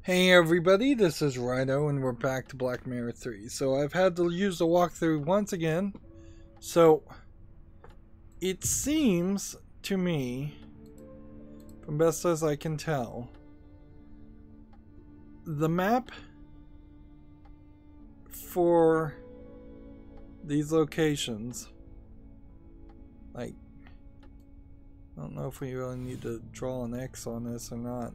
Hey everybody, this is Rydo and we're back to Black Mirror 3. So I've had to use the walkthrough once again. So it seems to me, from best as I can tell, the map for these locations, like, I don't know if we really need to draw an X on this or not,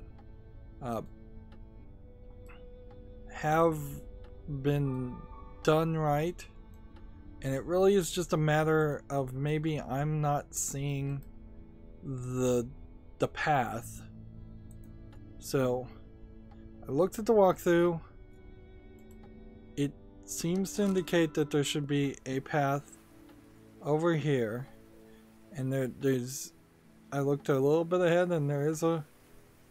have been done right, and it really is just a matter of maybe I'm not seeing the path. So I looked at the walkthrough. It seems to indicate that there should be a path over here, and there's I looked a little bit ahead and there is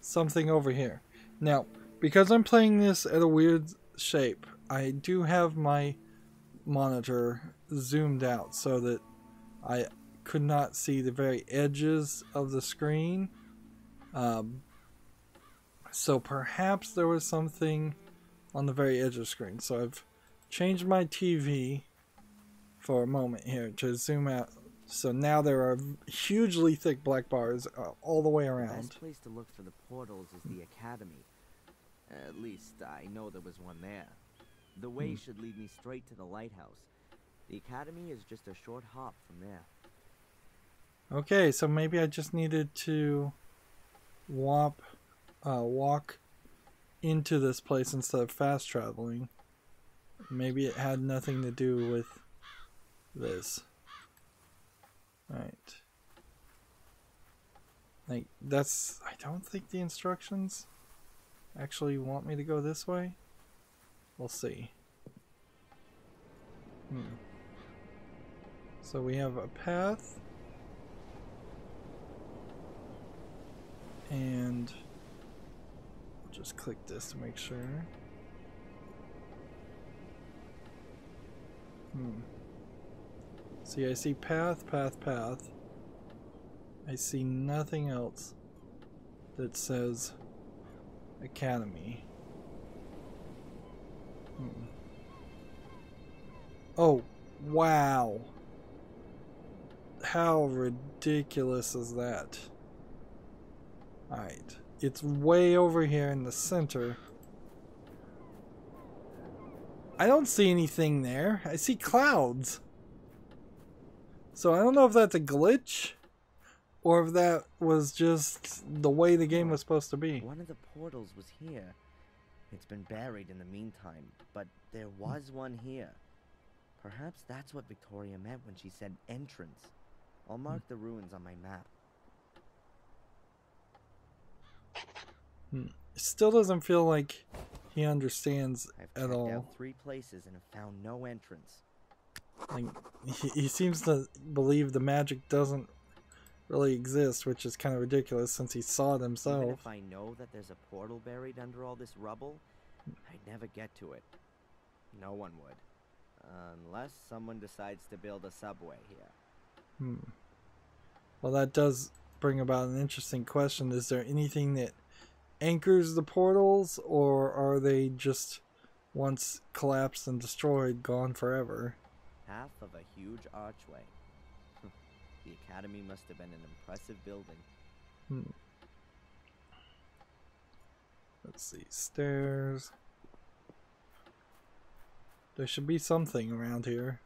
something over here. Now, because I'm playing this at a weird shape, I do have my monitor zoomed out so that I could not see the very edges of the screen. So perhaps there was something on the very edge of the screen. So I've changed my TV for a moment here to zoom out. So now there are hugely thick black bars all the way around. The best place to look for the portals is the academy. At least I know there was one there. The way should lead me straight to the lighthouse. The academy is just a short hop from there. Okay, so maybe I just needed to walk into this place instead of fast traveling. Maybe it had nothing to do with this. Right. Like, that's... I don't think the instructions actually want me to go this way. We'll see. So we have a path. And I'll just click this to make sure. See, I see path, path, path. I see nothing else that says academy. Oh, wow. How ridiculous is that? Alright, it's way over here in the center. I don't see anything there. I see clouds. So I don't know if that's a glitch or if that was just the way the game was supposed to be. One of the portals was here. It's been buried in the meantime, but there was one here. Perhaps that's what Victoria meant when she said entrance. I'll mark the ruins on my map. It still doesn't feel like he understands at all. I've checked out 3 places and have found no entrance. Like, he seems to believe the magic doesn't really exist, which is kind of ridiculous since he saw it himself. Even if I know that there's a portal buried under all this rubble, I'd never get to it. No one would. Unless someone decides to build a subway here. Well, that does bring about an interesting question. Is there anything that anchors the portals, or are they just, once collapsed and destroyed, gone forever? Half of a huge archway. The academy must have been an impressive building. Let's see, stairs. There should be something around here.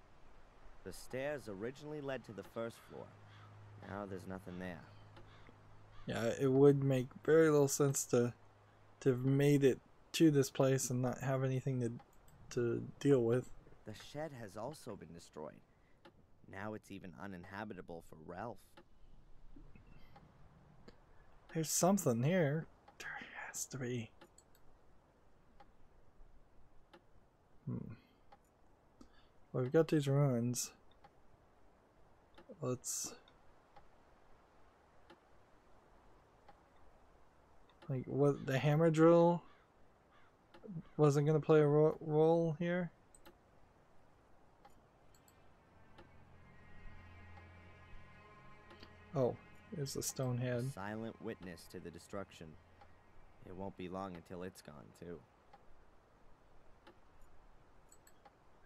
The stairs originally led to the first floor. Now there's nothing there. Yeah, it would make very little sense to have made it to this place and not have anything to deal with. The shed has also been destroyed. Now it's even uninhabitable for Ralph. There's something here. There has to be. Well, we've got these ruins. Let's... Like, what, the hammer drill wasn't going to play a role here? Oh, there's the stone head. Silent witness to the destruction. It won't be long until it's gone, too.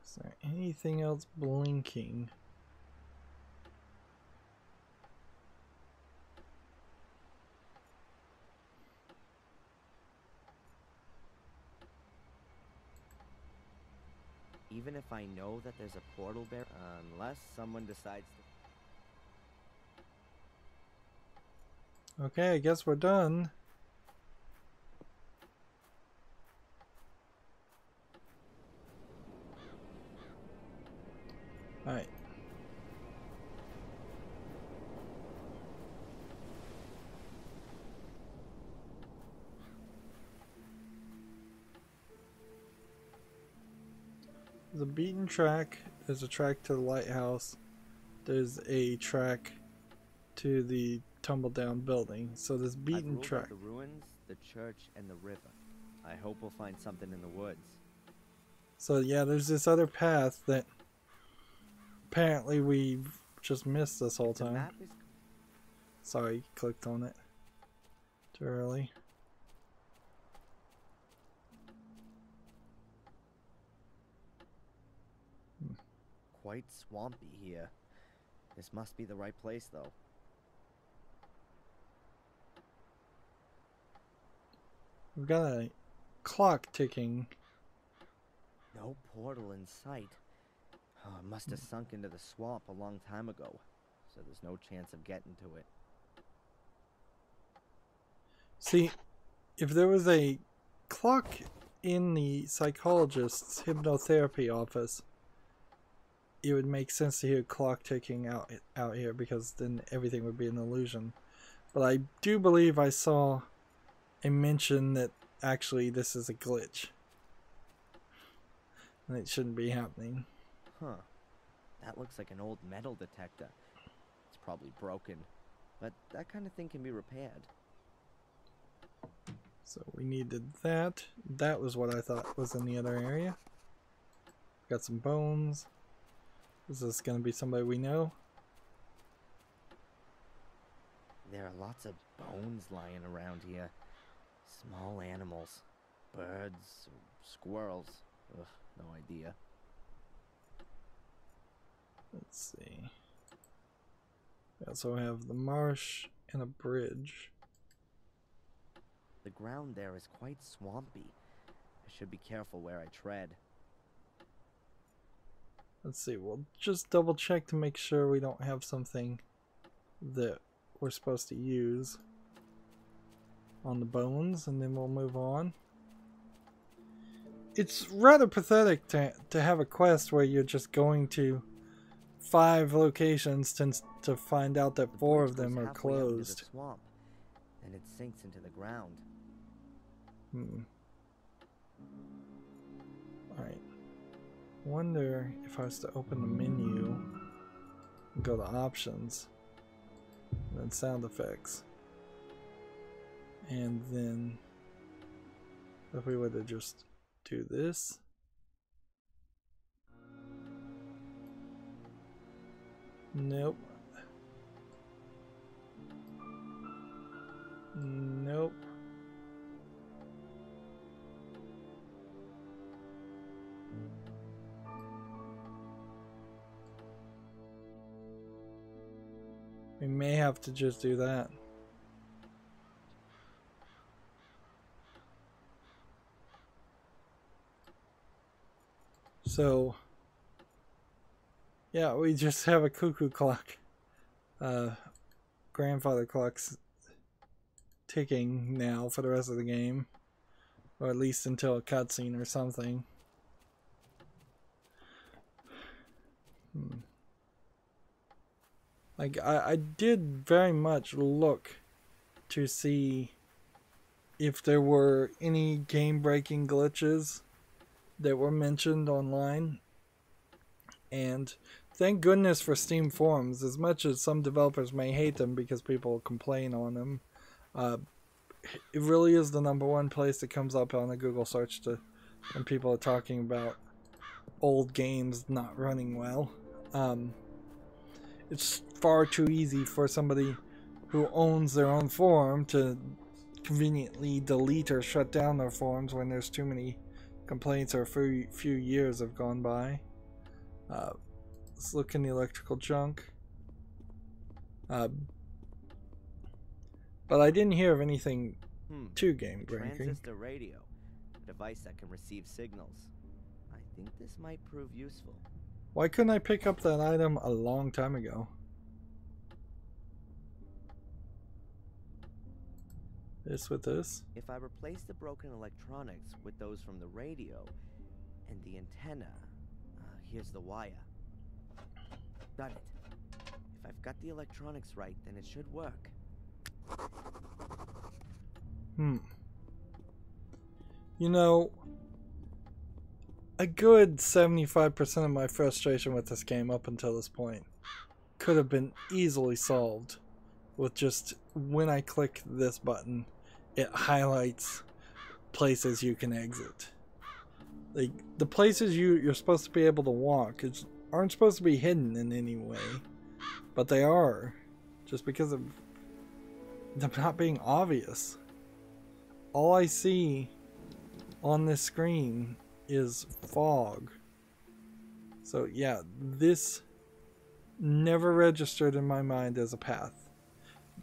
Is there anything else blinking? Even if I know that there's a portal there, unless someone decides to... Okay, I guess we're done. Alright. There's a beaten track. There's a track to the lighthouse. There's a track to the tumble down building. So this beaten track. The ruins, the church, and the river. I hope we'll find something in the woods. So yeah, there's this other path that apparently we've just missed this whole time. Sorry, clicked on it too early. Quite swampy here. This must be the right place, though. We've got a clock ticking. No portal in sight. Oh, it must have sunk into the swamp a long time ago, so there's no chance of getting to it. See, if there was a clock in the psychologist's hypnotherapy office, it would make sense to hear a clock ticking out here, because then everything would be an illusion. But I do believe I saw a mention that actually this is a glitch. And it shouldn't be happening. Huh. That looks like an old metal detector. It's probably broken, but that kind of thing can be repaired. So we needed that. That was what I thought was in the other area. Got some bones. Is this going to be somebody we know? There are lots of bones lying around here. Small animals. Birds, squirrels. Ugh, no idea. Let's see. We also have the marsh and a bridge. The ground there is quite swampy. I should be careful where I tread. Let's see, we'll just double check to make sure we don't have something that we're supposed to use on the bones, and then we'll move on. It's rather pathetic to have a quest where you're just going to 5 locations to find out that 4 of them are closed. The swamp, and it sinks into the ground. Alright. Wonder if I was to open the menu and go to options, and then sound effects, and then if we were to just do this. Nope. Nope. We may have to just do that. So, yeah, we just have a cuckoo clock. Grandfather clock's ticking now for the rest of the game. Or at least until a cutscene or something. Like, I did very much look to see if there were any game-breaking glitches that were mentioned online. And thank goodness for Steam forums. As much as some developers may hate them because people complain on them, it really is the #1 place that comes up on a Google search when people are talking about old games not running well. It's far too easy for somebody who owns their own forum to conveniently delete or shut down their forums when there's too many complaints or a few years have gone by. Let's look in the electrical junk. But I didn't hear of anything too game-breaking. Transistor radio, a device that can receive signals. I think this might prove useful. Why couldn't I pick up that item a long time ago? This with this? If I replace the broken electronics with those from the radio and the antenna, here's the wire. Got it. If I've got the electronics right, then it should work. You know, a good 75% of my frustration with this game up until this point could have been easily solved with just when I click this button, it highlights places you can exit. Like, the places you're supposed to be able to walk aren't supposed to be hidden in any way, but they are, just because of them not being obvious. All I see on this screen is fog. So yeah, this never registered in my mind as a path.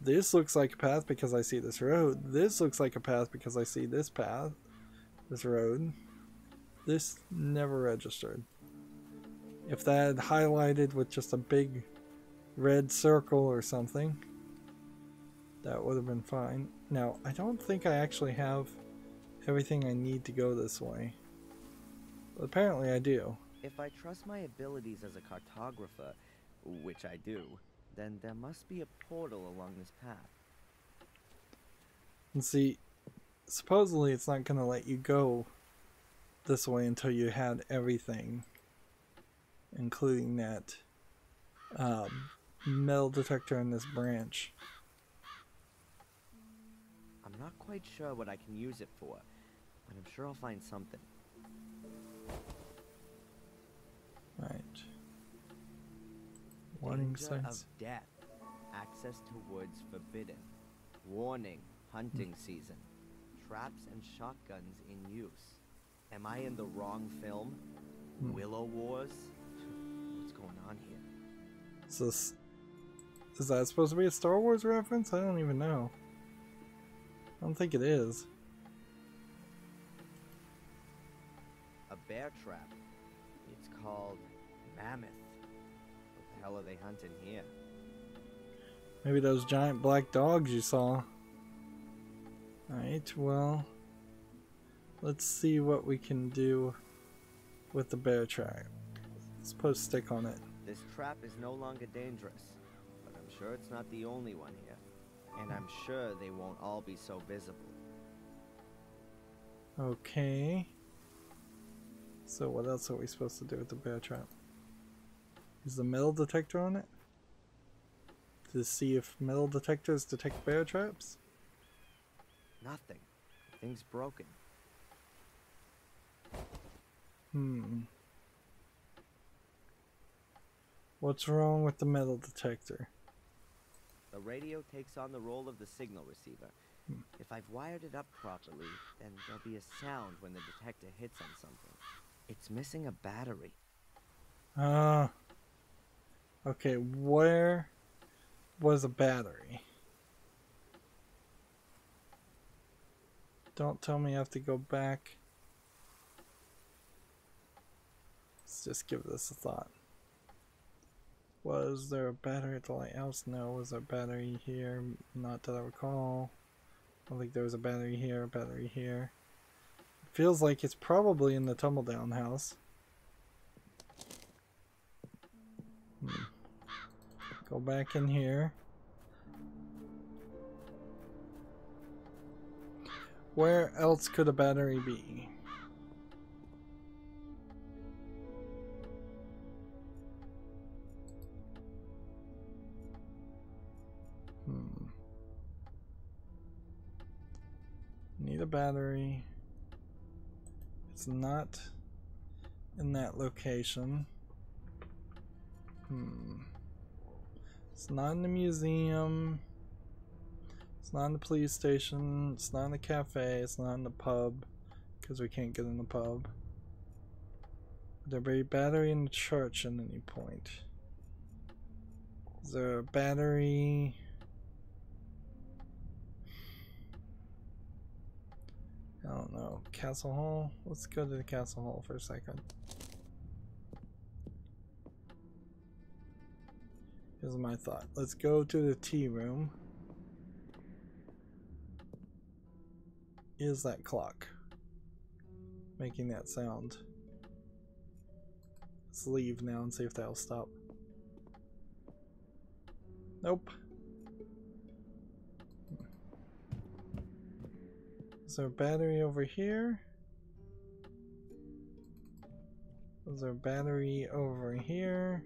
This looks like a path because I see this road. This looks like a path because I see this path, this road. This never registered. If that had highlighted with just a big red circle or something, that would have been fine. Now, I don't think I actually have everything I need to go this way. But apparently I do. If I trust my abilities as a cartographer, which I do, then there must be a portal along this path. And see, supposedly it's not going to let you go this way until you had everything, including that metal detector in this branch. I'm not quite sure what I can use it for, but I'm sure I'll find something. Right. Warning Danger signs. of death. Access to woods forbidden. Warning, hunting season. Traps and shotguns in use. Am I in the wrong film? Willow Wars? What's going on here? Is that supposed to be a Star Wars reference? I don't even know. I don't think it is. A bear trap. It's called Mammoth. What the hell are they hunting here? Maybe those giant black dogs you saw. Alright, well, let's see what we can do with the bear trap. Let's put a stick on it. This trap is no longer dangerous, but I'm sure it's not the only one here. And I'm sure they won't all be so visible. Okay. So what else are we supposed to do with the bear trap? Is the metal detector on it? To see if metal detectors detect bear traps? Nothing. Thing's broken. What's wrong with the metal detector? The radio takes on the role of the signal receiver. If I've wired it up properly, then there'll be a sound when the detector hits on something. It's missing a battery. Okay, where was a battery? Don't tell me I have to go back. Let's just give this a thought. Was there a battery at the lighthouse? No. Was there a battery here? Not that I recall. I don't think there was a battery here, a battery here. Feels like it's probably in the tumble-down house. Go back in here. Where else could a battery be? Need a battery. It's not in that location. It's not in the museum. It's not in the police station, it's not in the cafe, it's not in the pub, because we can't get in the pub. Would there be a battery in the church at any point? Is there a battery? I don't know. Castle Hall? Let's go to the Castle Hall for a second. Here's my thought. Let's go to the tea room. Is that clock making that sound? Let's leave now and see if that'll stop. Nope. Is there a battery over here? Is there a battery over here?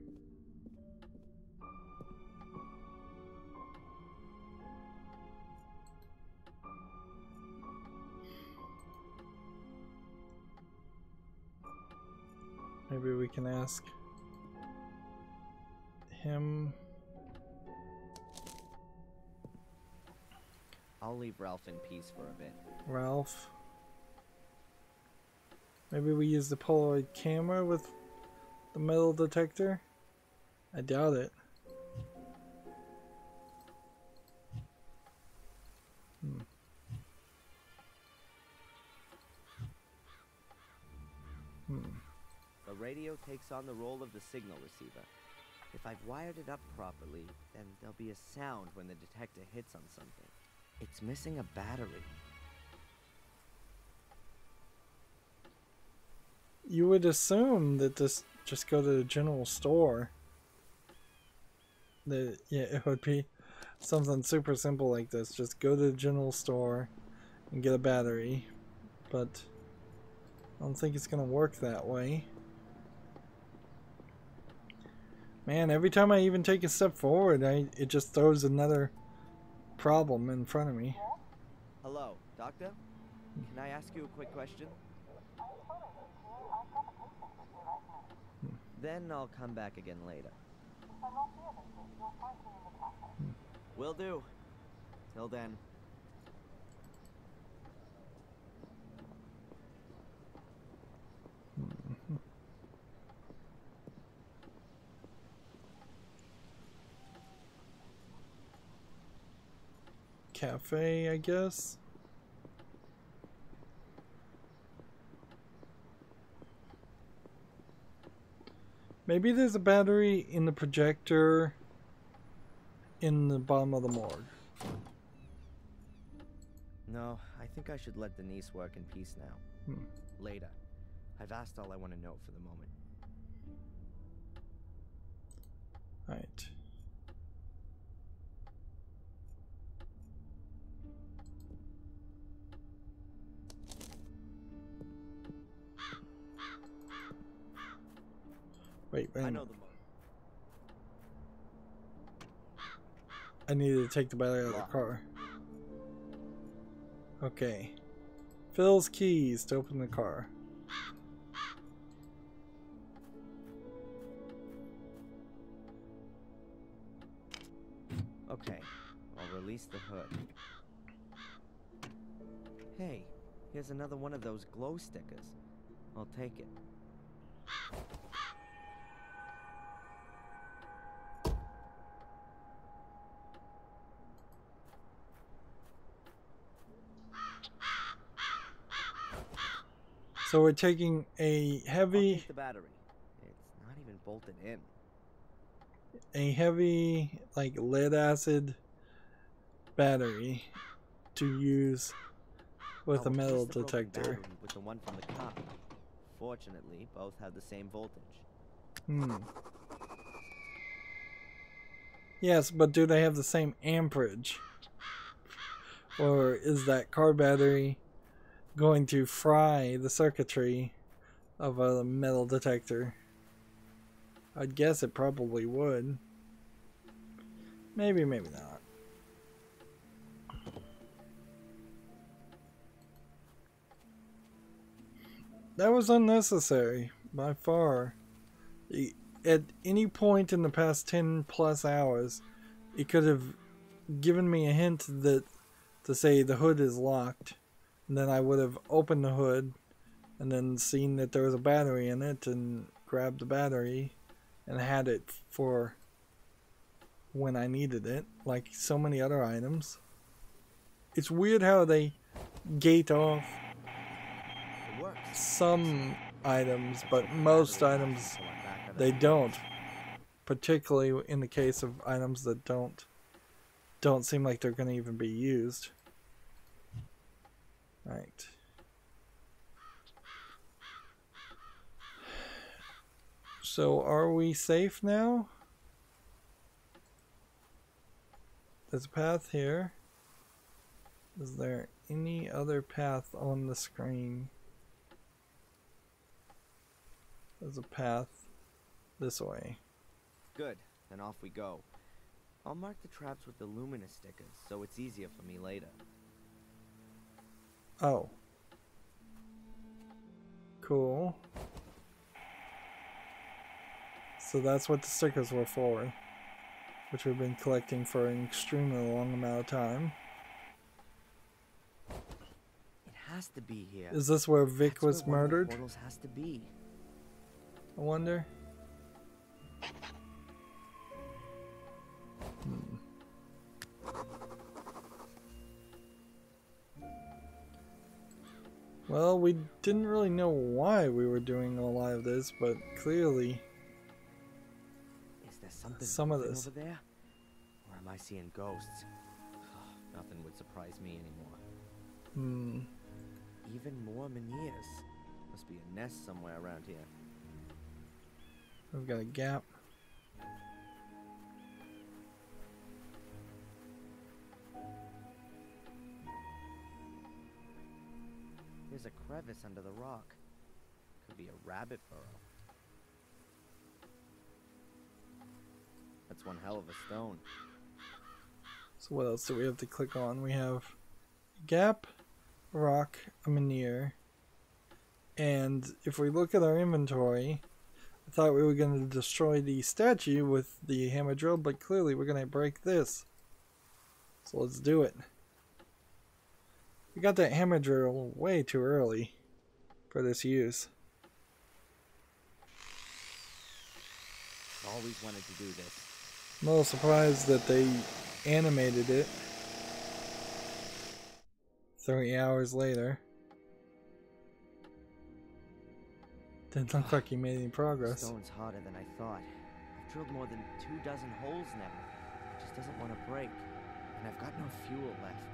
Maybe we can ask him. I'll leave Ralph in peace for a bit. Ralph. Maybe we use the Polaroid camera with the metal detector? I doubt it. The radio takes on the role of the signal receiver. If I've wired it up properly, then there'll be a sound when the detector hits on something. It's missing a battery. You would assume that this just go to the general store. That yeah, it would be something super simple like this. Just go to the general store and get a battery. But I don't think it's gonna work that way. Man, every time I even take a step forward, it just throws another problem in front of me. Hello, Doctor? Can I ask you a quick question? Then I'll come back again later. Will do. Till then. Cafe, I guess. Maybe there's a battery in the projector in the bottom of the morgue. No, I think I should let Denise work in peace now. Later. I've asked all I want to know for the moment. Alright. Wait, I know the moment. I needed to take the battery out of the car. Okay. Phil's keys to open the car. Okay, I'll release the hood. Hey, here's another one of those glow stickers. I'll take it. So we're taking a I'll heavy, take the battery. It's not even bolted in. like lead acid battery to use with I'll a metal replace the broken detector. battery with the one from the car. Fortunately, both have the same voltage. Yes, but do they have the same amperage? Or is that car battery going to fry the circuitry of a metal detector? I'd guess it probably would. Maybe, maybe not. That was unnecessary, by far. At any point in the past 10 plus hours, it could have given me a hint that to say the hood is locked, and then I would have opened the hood and then seen that there was a battery in it and grabbed the battery and had it for when I needed it, like so many other items. It's weird how they gate off some items, but most items they don't. Particularly in the case of items that don't seem like they're going to even be used. Right. So are we safe now? There's a path here. Is there any other path on the screen? There's a path this way. Good, then off we go. I'll mark the traps with the luminous stickers, so it's easier for me later. Oh. Cool. So that's what the stickers were for, which we've been collecting for an extremely long amount of time. It has to be here. Is this where Vic was murdered? Portals has to be. I wonder. Well, we didn't really know why we were doing a lot of this, but clearly is there something some of this over there? Or am I seeing ghosts? Nothing would surprise me anymore. Even more Menhirs. Must be a nest somewhere around here. We've got a gap. There's a crevice under the rock. Could be a rabbit burrow. That's one hell of a stone. So what else do we have to click on? We have gap, rock, a menhir. And if we look at our inventory, I thought we were going to destroy the statue with the hammer drill, but clearly we're going to break this. So let's do it. We got that hammer drill way too early for this use. Always wanted to do this. I'm a little surprised that they animated it 3 hours later. Didn't look like he made any progress. The stone's harder than I thought. I've drilled more than 24 holes now. It just doesn't want to break. And I've got no fuel left.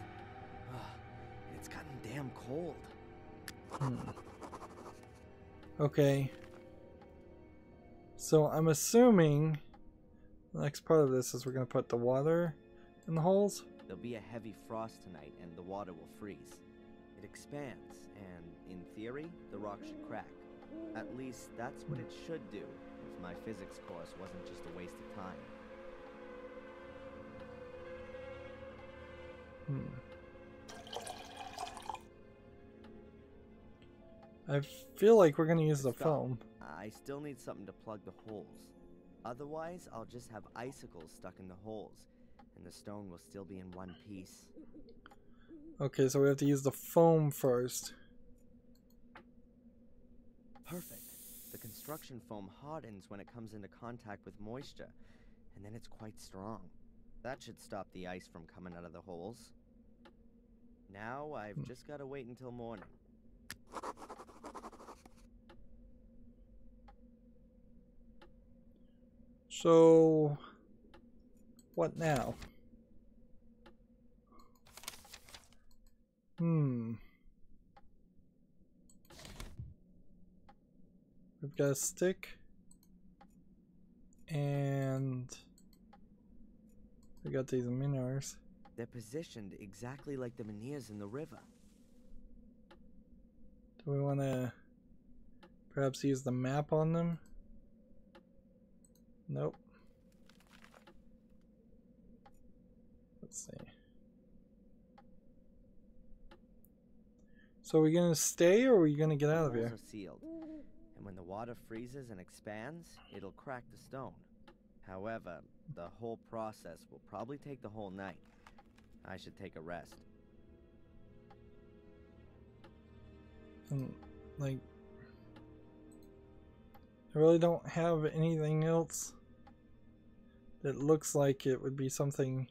It's gotten damn cold. Okay. So I'm assuming the next part of this is we're going to put the water in the holes. There'll be a heavy frost tonight and the water will freeze. It expands and, in theory, the rock should crack. At least that's what it should do if my physics course wasn't just a waste of time. I feel like we're going to use the foam. I still need something to plug the holes. Otherwise, I'll just have icicles stuck in the holes, and the stone will still be in one piece. Okay, so we have to use the foam first. Perfect. The construction foam hardens when it comes into contact with moisture, and then it's quite strong. That should stop the ice from coming out of the holes. Now I've just got to wait until morning. So, what now? We've got a stick, and we got these minnows. They're positioned exactly like the Menhirs in the river. Do we want to perhaps use the map on them? Nope. Let's see. So are we going to stay or are we going to get out of here? The holes are sealed, and when the water freezes and expands, it'll crack the stone. However, the whole process will probably take the whole night. I should take a rest. And, like, I really don't have anything else that looks like it would be something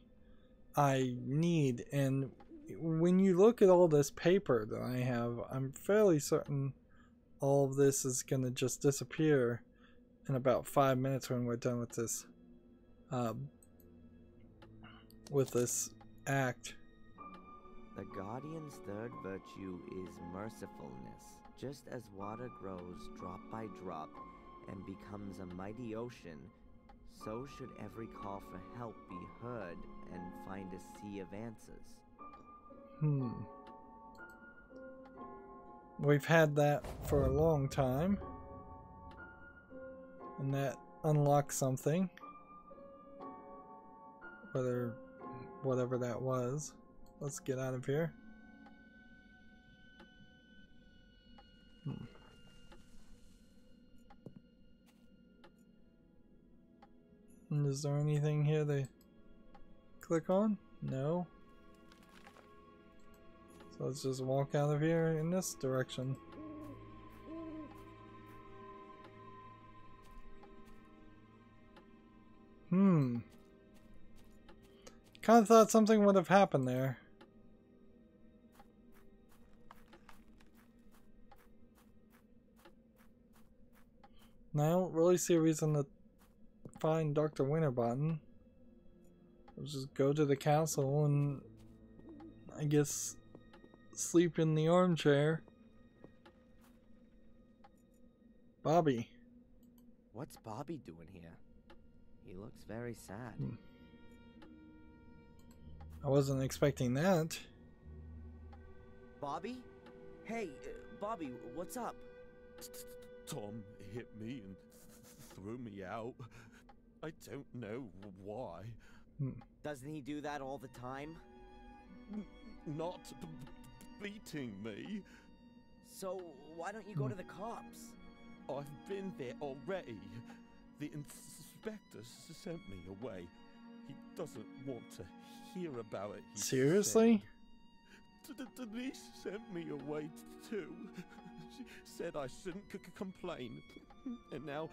I need. And when you look at all this paper that I have, I'm fairly certain all of this is going to just disappear in about 5 minutes when we're done with this act. The Guardian's third virtue is mercifulness. Just as water grows drop by drop and becomes a mighty ocean, so should every call for help be heard and find a sea of answers. We've had that for a long time. And that unlocks something. Whatever that was. Let's get out of here. And is there anything here to click on? No. So let's just walk out of here in this direction. Kind of thought something would have happened there. And I don't really see a reason to find Dr. Winterbottom. Let's just go to the castle and I guess sleep in the armchair. Bobby. What's Bobby doing here? He looks very sad. I wasn't expecting that. Bobby? Hey, Bobby, what's up? Tom hit me and threw me out. I don't know why. Doesn't he do that all the time? Not beating me. So why don't you go to the cops? I've been there already. The inspector sent me away. He doesn't want to hear about it. Seriously? Denise sent me away too. She said I shouldn't complain. And now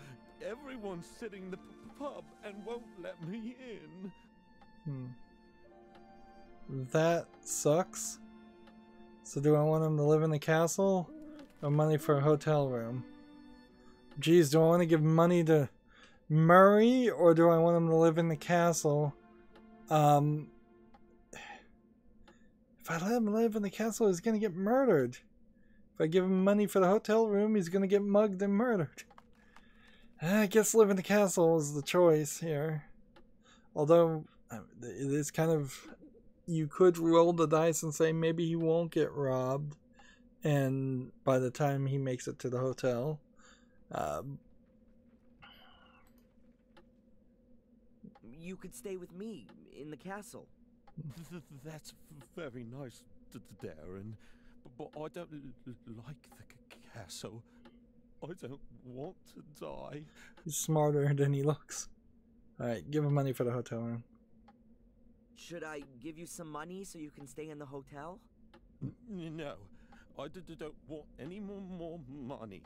everyone's sitting in the pub and won't let me in. That sucks. So do I want him to live in the castle or money for a hotel room? Geez, do I want to give money to Murray or do I want him to live in the castle? If I let him live in the castle, he's going to get murdered. If I give him money for the hotel room, he's going to get mugged and murdered. I guess live in the castle is the choice here. Although, it is kind of... You could roll the dice and say maybe he won't get robbed. And by the time he makes it to the hotel... You could stay with me in the castle. That's very nice, Darren. But I don't like the castle. I don't want to die. He's smarter than he looks. Alright, give him money for the hotel room. Should I give you some money so you can stay in the hotel? No, I don't want any more money.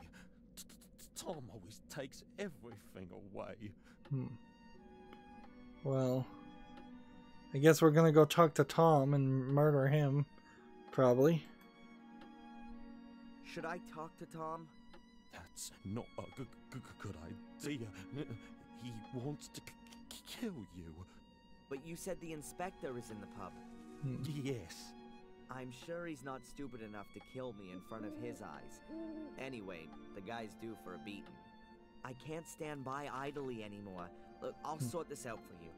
Tom always takes everything away. Well, I guess we're gonna go talk to Tom and murder him. Probably. Should I talk to Tom? That's not a good idea. He wants to kill you. But you said the inspector is in the pub. Yes. I'm sure he's not stupid enough to kill me in front of his eyes. Anyway, the guy's due for a beating. I can't stand by idly anymore. Look, I'll sort this out for you.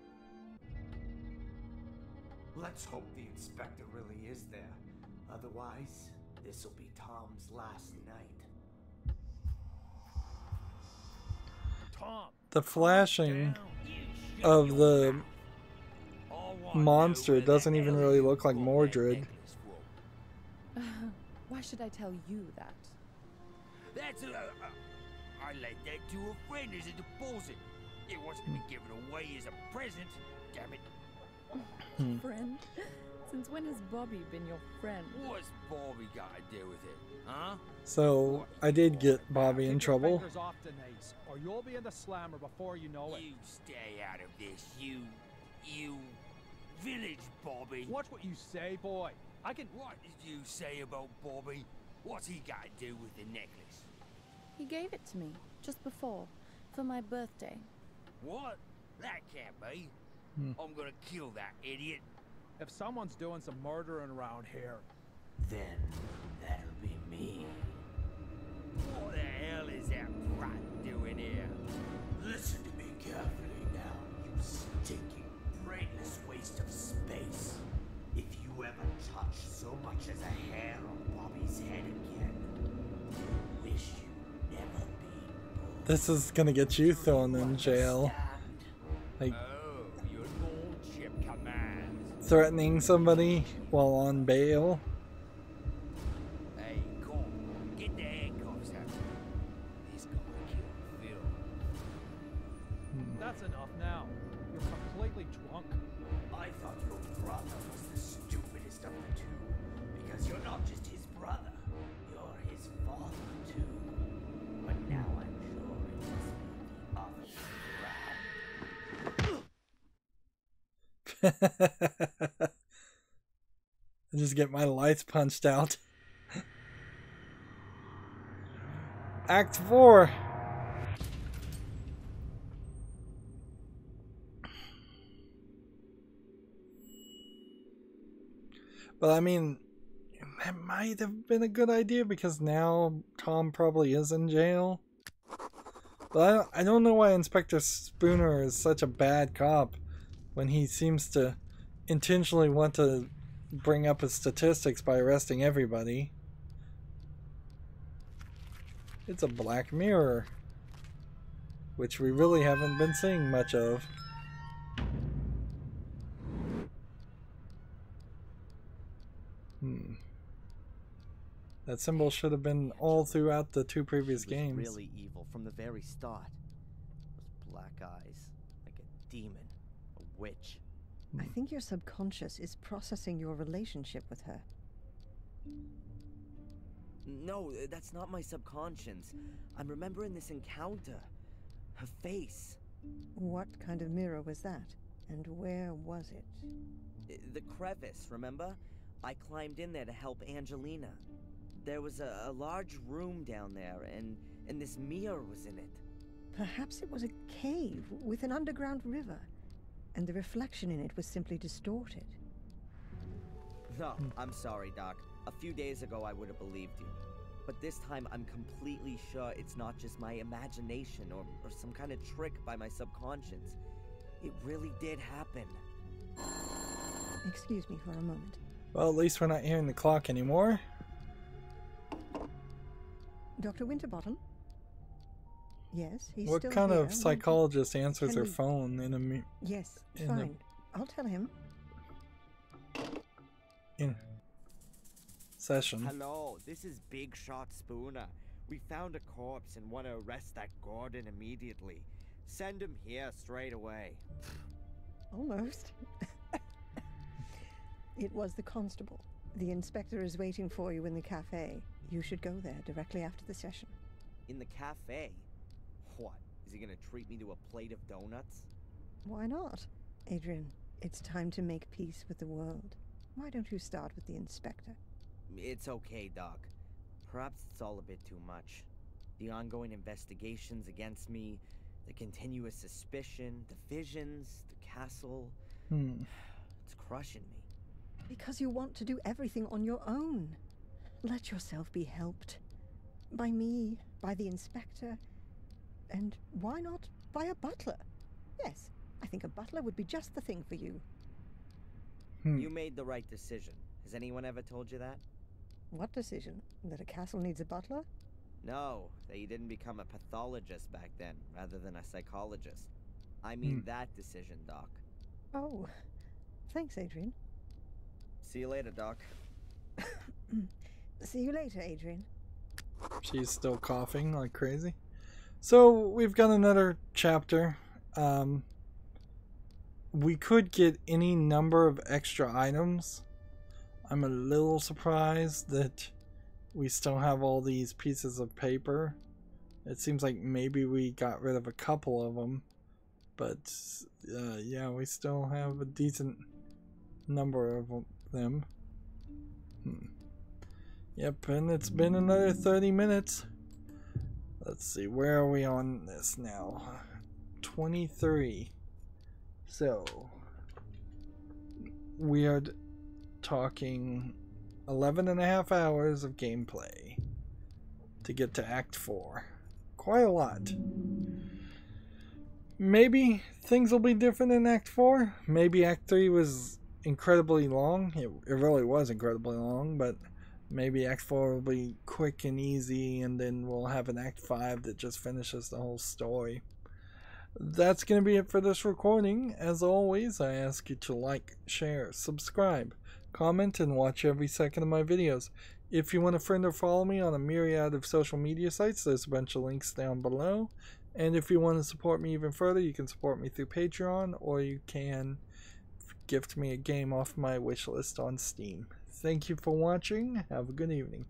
Let's hope the inspector really is there. Otherwise, this'll be Tom's last night. Tom. The flashing of the monster doesn't even really look like Mordred. Why should I tell you that? That's I lent that to a friend as a deposit. It wasn't to be given away as a present. Damn it. Friend? It's Since when has Bobby been your friend? What's Bobby got to do with it, huh? So I did get Bobby in Keep your trouble. fingers off Denise, or you'll be in the slammer before you know it. You stay out of this, you village Bobby. Watch what you say, boy. I can... What did you say about Bobby? What's he got to do with the necklace? He gave it to me just before, for my birthday. What? That can't be. I'm gonna kill that idiot. If someone's doing some murdering around here... Then that'll be me. What the hell is that brat doing here? Listen to me carefully now, you stinking, brainless waste of space. If you ever touch so much as a hair on Bobby's head again, you wish you'd never been. This is gonna get you thrown in jail. Like Oh, your lordship commands. threatening somebody while on bail. Hey, come on, get the handcuffs out. This guy killed Phil. That's enough now. You're completely drunk. I thought your brother was the stupidest of the two, because you're not just his brother, you're his father too. But now I'm sure it must be the other way around. I just get my lights punched out. Act 4. But I mean, that might have been a good idea because now Tom probably is in jail. But I don't know why Inspector Spooner is such a bad cop when he seems to intentionally want to bring up his statistics by arresting everybody. It's a black mirror, which we really haven't been seeing much of. That symbol should have been all throughout the two previous games. Really evil from the very start. Those black eyes, like a demon, a witch. I think your subconscious is processing your relationship with her. No, that's not my subconscious. I'm remembering this encounter. Her face. What kind of mirror was that? And where was it? The crevice, remember? I climbed in there to help Angelina. There was a large room down there, and this mirror was in it. Perhaps it was a cave with an underground river, and the reflection in it was simply distorted. No, I'm sorry, Doc. A few days ago I would have believed you. But this time I'm completely sure it's not just my imagination or some kind of trick by my subconscious. It really did happen. Excuse me for a moment. Well, at least we're not hearing the clock anymore. Dr. Winterbottom? Yes, he's What still kind here. of psychologist answers Can their we- phone in a Yes, in fine. I'll tell him. session? Hello, this is Big Shot Spooner. We found a corpse and want to arrest that Gordon immediately. Send him here straight away. Almost. It was the constable. The inspector is waiting for you in the cafe. You should go there directly after the session. In the cafe? What? Is he gonna treat me to a plate of donuts? Why not? Adrian, it's time to make peace with the world. Why don't you start with the inspector? It's okay, Doc. Perhaps it's all a bit too much. The ongoing investigations against me, the continuous suspicion, the visions, the castle. It's crushing me. Because you want to do everything on your own. Let yourself be helped. By me, by the inspector, and why not by a butler? Yes, I think a butler would be just the thing for you. You made the right decision. Has anyone ever told you that? What decision? That a castle needs a butler? No, that you didn't become a pathologist back then, rather than a psychologist. I mean that decision, Doc. Oh, thanks, Adrian. See you later, Doc. See you later, Adrian. She's still coughing like crazy. So we've got another chapter. We could get any number of extra items I'm a little surprised that we still have all these pieces of paper. It seems like maybe we got rid of a couple of them, but yeah, we still have a decent number of them. Yep, and it's been another 30 minutes. Let's see, where are we on this now? 23. So, we are talking 11 and a half hours of gameplay to get to Act 4. Quite a lot. Maybe things will be different in Act 4. Maybe Act 3 was incredibly long. It really was incredibly long, but maybe Act 4 will be quick and easy, and then we'll have an Act 5 that just finishes the whole story. That's going to be it for this recording. As always, I ask you to like, share, subscribe, comment, and watch every second of my videos. If you want to friend or follow me on a myriad of social media sites, there's a bunch of links down below. And if you want to support me even further, you can support me through Patreon, or you can gift me a game off my wishlist on Steam. Thank you for watching. Have a good evening.